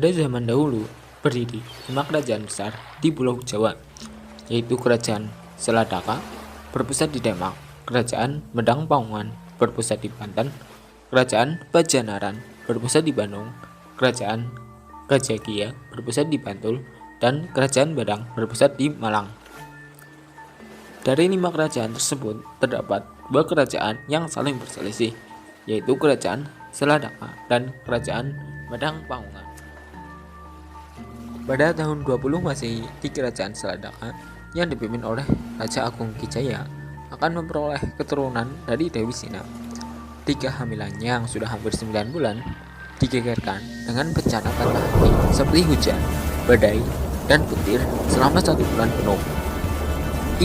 Pada zaman dahulu, berdiri 5 kerajaan besar di Pulau Jawa, yaitu Kerajaan Seladaka berpusat di Demak, Kerajaan Medang Paungan berpusat di Banten, Kerajaan Pajanaran berpusat di Bandung, Kerajaan Gajagia berpusat di Bantul, dan Kerajaan Badang berpusat di Malang. Dari 5 kerajaan tersebut, terdapat 2 kerajaan yang saling berselisih, yaitu Kerajaan Seladaka dan Kerajaan Medang Paungan. Pada tahun 20 Masehi, di Kerajaan Seladaka yang dipimpin oleh Raja Agung Kijaya akan memperoleh keturunan dari Dewi Sina. 3 hamilannya yang sudah hampir 9 bulan digegerkan dengan bencana tanpa henti seperti hujan, badai, dan petir selama 1 bulan penuh.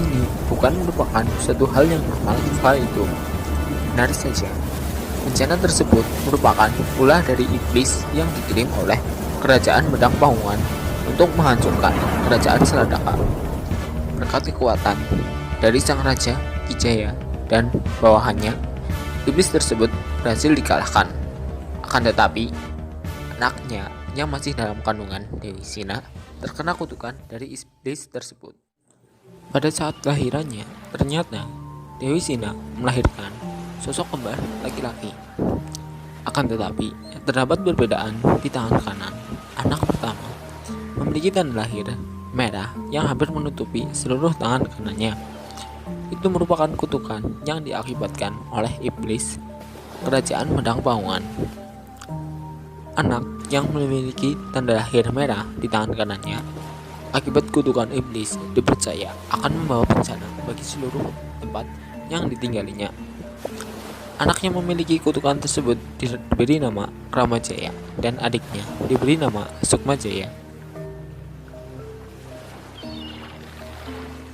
Ini bukan merupakan suatu hal yang normal di kala itu. Benar saja, bencana tersebut merupakan ulah dari iblis yang dikirim oleh Kerajaan Medang Paungan untuk menghancurkan Kerajaan Seladaka. Berkat kekuatan dari sang Raja Kijaya dan bawahannya, iblis tersebut berhasil dikalahkan. Akan tetapi, anaknya yang masih dalam kandungan Dewi Sina terkena kutukan dari iblis tersebut. Pada saat kelahirannya, ternyata Dewi Sina melahirkan sosok kembar laki-laki. Akan tetapi, terdapat perbedaan di tangan kanan. Anak pertama memiliki tanda lahir merah yang hampir menutupi seluruh tangan kanannya. Itu merupakan kutukan yang diakibatkan oleh iblis Kerajaan Medang Paungan. Anak yang memiliki tanda lahir merah di tangan kanannya akibat kutukan iblis dipercaya akan membawa bencana bagi seluruh tempat yang ditinggalinya. Anak yang memiliki kutukan tersebut diberi nama Kramajaya dan adiknya diberi nama Sukmajaya.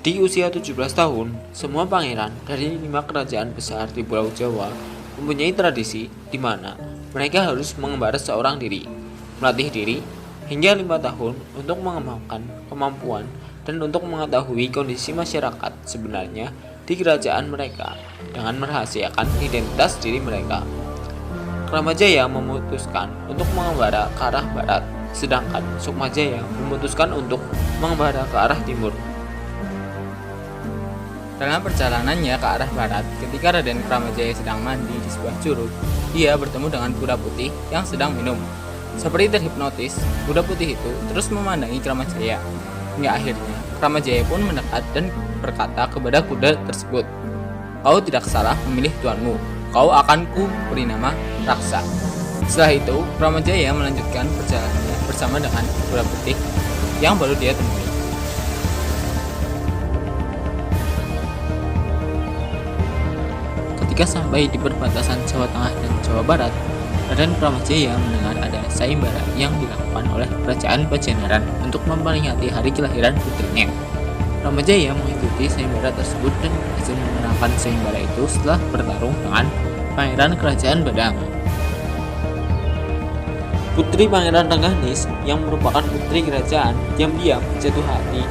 Di usia 17 tahun, semua pangeran dari 5 kerajaan besar di Pulau Jawa mempunyai tradisi di mana mereka harus mengembara seorang diri, melatih diri hingga 5 tahun untuk mengembangkan kemampuan dan untuk mengetahui kondisi masyarakat sebenarnya di kerajaan mereka dengan merahasiakan identitas diri mereka. Kramajaya memutuskan untuk mengembara ke arah barat, sedangkan Sukmajaya memutuskan untuk mengembara ke arah timur. Dalam perjalanannya ke arah barat, ketika Raden Kramajaya sedang mandi di sebuah curug, ia bertemu dengan kuda putih yang sedang minum. Seperti terhipnotis, kuda putih itu terus memandangi Kramajaya. Hingga akhirnya, Kramajaya pun mendekat dan berkata kepada kuda tersebut, "Kau tidak salah memilih tuanmu. Kau akan ku beri nama Raksa." Setelah itu, Kramajaya melanjutkan perjalanannya bersama dengan kuda putih yang baru dia temui. Ketika sampai di perbatasan Jawa Tengah dan Jawa Barat, Raden Kramajaya mendengar ada sayembara yang dilakukan oleh Kerajaan Pajanaran untuk memperingati hari kelahiran putrinya. Kramajaya mengikuti sayembara tersebut dan berhasil memenangkan sayembara itu setelah bertarung dengan Pangeran Kerajaan Badang. Putri Pangeran Rengganis yang merupakan putri kerajaan diam-diam jatuh hati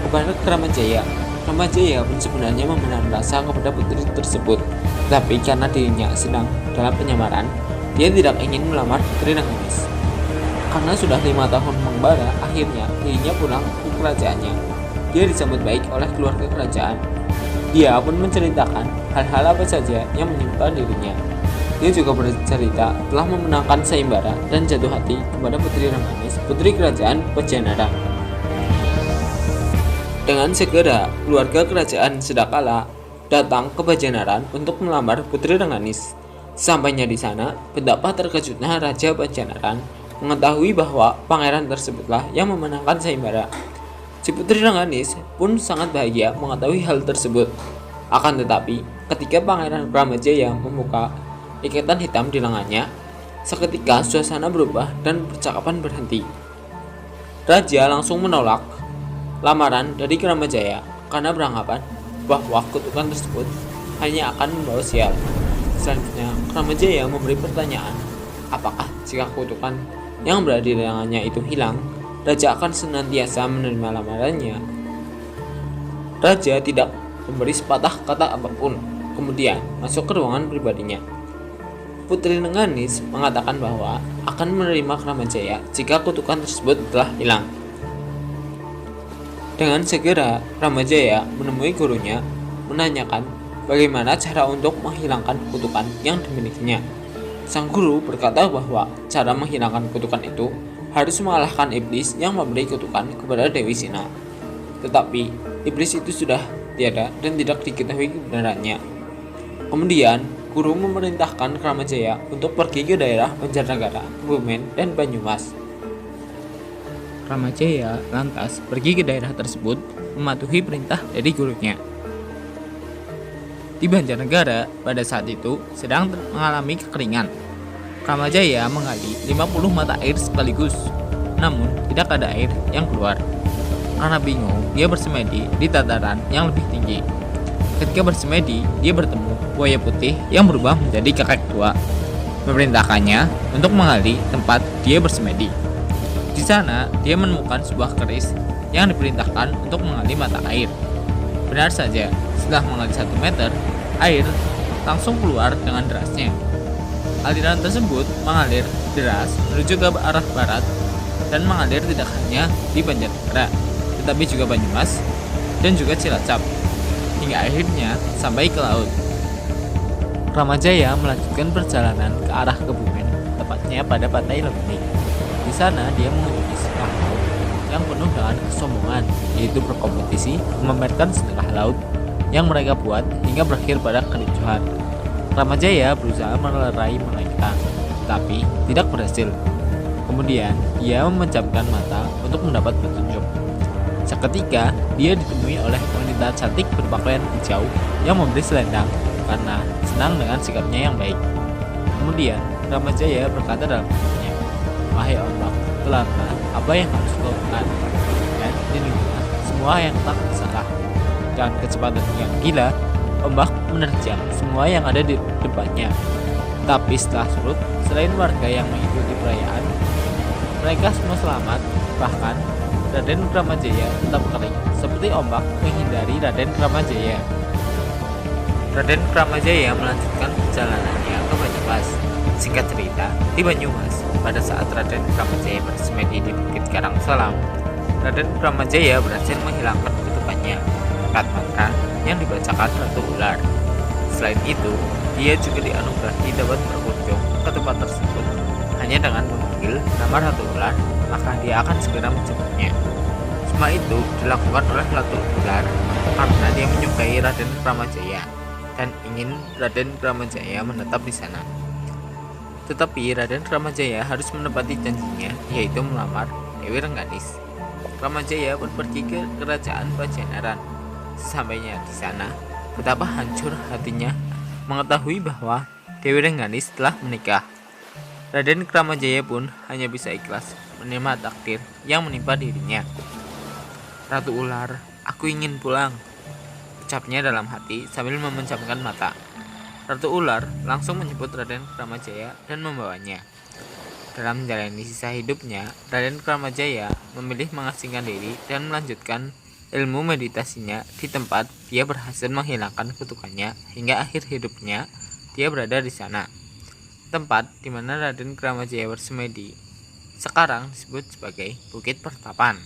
kepada Kramajaya. Kramajaya pun sebenarnya memendam rasa kepada putri tersebut, tetapi karena dirinya sedang dalam penyamaran, dia tidak ingin melamar Putri Rengganis. Karena sudah 5 tahun mengembara, akhirnya dirinya pulang ke kerajaannya. Dia disambut baik oleh keluarga kerajaan. Dia pun menceritakan hal-hal apa saja yang menimpa dirinya. Dia juga bercerita telah memenangkan sayembara dan jatuh hati kepada Putri Rengganis, putri kerajaan Pajanaran. Dengan segera, keluarga kerajaan sedakala datang ke Pajanaran untuk melamar Putri Rengganis. Sampainya di sana, betapa terkejutnya Raja Pajanaran mengetahui bahwa pangeran tersebutlah yang memenangkan sayembara. Si Putri Rengganis pun sangat bahagia mengetahui hal tersebut. Akan tetapi, ketika Pangeran Kramajaya membuka ikatan hitam di lengannya, seketika suasana berubah dan percakapan berhenti. Raja langsung menolak lamaran dari Kramajaya karena beranggapan bahwa kutukan tersebut hanya akan membawa sial. Selanjutnya, Kramajaya memberi pertanyaan, apakah jika kutukan yang berada di lengannya itu hilang, Raja akan senantiasa menerima lamarannya. Raja tidak memberi sepatah kata apapun, kemudian masuk ke ruangan pribadinya. Putri Rengganis mengatakan bahwa akan menerima Kramajaya jika kutukan tersebut telah hilang. Dengan segera, Kramajaya menemui gurunya menanyakan bagaimana cara untuk menghilangkan kutukan yang dimilikinya. Sang guru berkata bahwa cara menghilangkan kutukan itu harus mengalahkan iblis yang memberi kutukan kepada Dewi Sina. Tetapi iblis itu sudah tiada dan tidak diketahui kebenarannya. Kemudian, guru memerintahkan Kramajaya untuk pergi ke daerah Banjarnegara, Kebumen, dan Banyumas. Kramajaya lantas pergi ke daerah tersebut mematuhi perintah dari gurunya. Di Banjarnegara pada saat itu sedang mengalami kekeringan. Kramajaya menggali 50 mata air sekaligus, namun tidak ada air yang keluar. Karena bingung, dia bersemedi di dataran yang lebih tinggi. Ketika bersemedi, dia bertemu buaya putih yang berubah menjadi kakek tua. Memerintahkannya untuk menggali tempat dia bersemedi. Di sana, dia menemukan sebuah keris yang diperintahkan untuk mengali mata air. Benar saja, setelah mengali 1 meter, air langsung keluar dengan derasnya. Aliran tersebut mengalir deras menuju ke arah barat dan mengalir tidak hanya di Banjarnegara, tetapi juga Banyumas dan juga Cilacap, hingga akhirnya sampai ke laut. Kramajaya melanjutkan perjalanan ke arah Kebumen, tepatnya pada pantai Lembing. Di sana dia mengunjungi sebuah laut yang penuh dengan kesombongan, yaitu berkompetisi memamerkan setengah laut yang mereka buat hingga berakhir pada kericuhan. Kramajaya berusaha melerai mereka, tapi tidak berhasil. Kemudian dia memejamkan mata untuk mendapat petunjuk. Seketika dia ditemui oleh wanita cantik berpakaian hijau yang memberi selendang karena senang dengan sikapnya yang baik. Kemudian Kramajaya berkata dalam hatinya, "Wahai ombak, telarlah apa yang harus kau lakukan, dan lindungilah semua yang tak bersalah." Dengan kecepatan yang gila, ombak menerjang semua yang ada di depannya. Tapi setelah surut, selain warga yang mengikuti perayaan, mereka semua selamat. Bahkan Raden Kramajaya tetap kering, seperti ombak menghindari Raden Kramajaya. Raden Kramajaya melanjutkan perjalanannya ke Banyumas. Singkat cerita, di Banyumas, pada saat Raden Kramajaya bersemedi di Bukit Karangsalam, Raden Kramajaya berhasil menghilangkan kutukannya, empat mantra yang dibacakan Ratu Ular. Selain itu, dia juga dianugerahi dapat berkunjung ke tempat tersebut hanya dengan memanggil nama Ratu Ular, maka dia akan segera menjemputnya. Semua itu dilakukan oleh Ratu Ular karena dia menyukai Raden Kramajaya dan ingin Raden Kramajaya menetap di sana. Tetapi Raden Kramajaya harus menepati janjinya, yaitu melamar Dewi Rengganis. Kramajaya pun pergi ke kerajaan Pajajaran. Sesampainya di sana, betapa hancur hatinya mengetahui bahwa Dewi Rengganis telah menikah. Raden Kramajaya pun hanya bisa ikhlas menerima takdir yang menimpa dirinya. "Ratu Ular, aku ingin pulang," ucapnya dalam hati sambil memejamkan mata. Ratu Ular langsung menyebut Raden Kramajaya dan membawanya. Dalam menjalani sisa hidupnya, Raden Kramajaya memilih mengasingkan diri dan melanjutkan ilmu meditasinya di tempat dia berhasil menghilangkan kutukannya hingga akhir hidupnya dia berada di sana. Tempat di mana Raden Kramajaya bersemedi sekarang disebut sebagai Bukit Pertapan.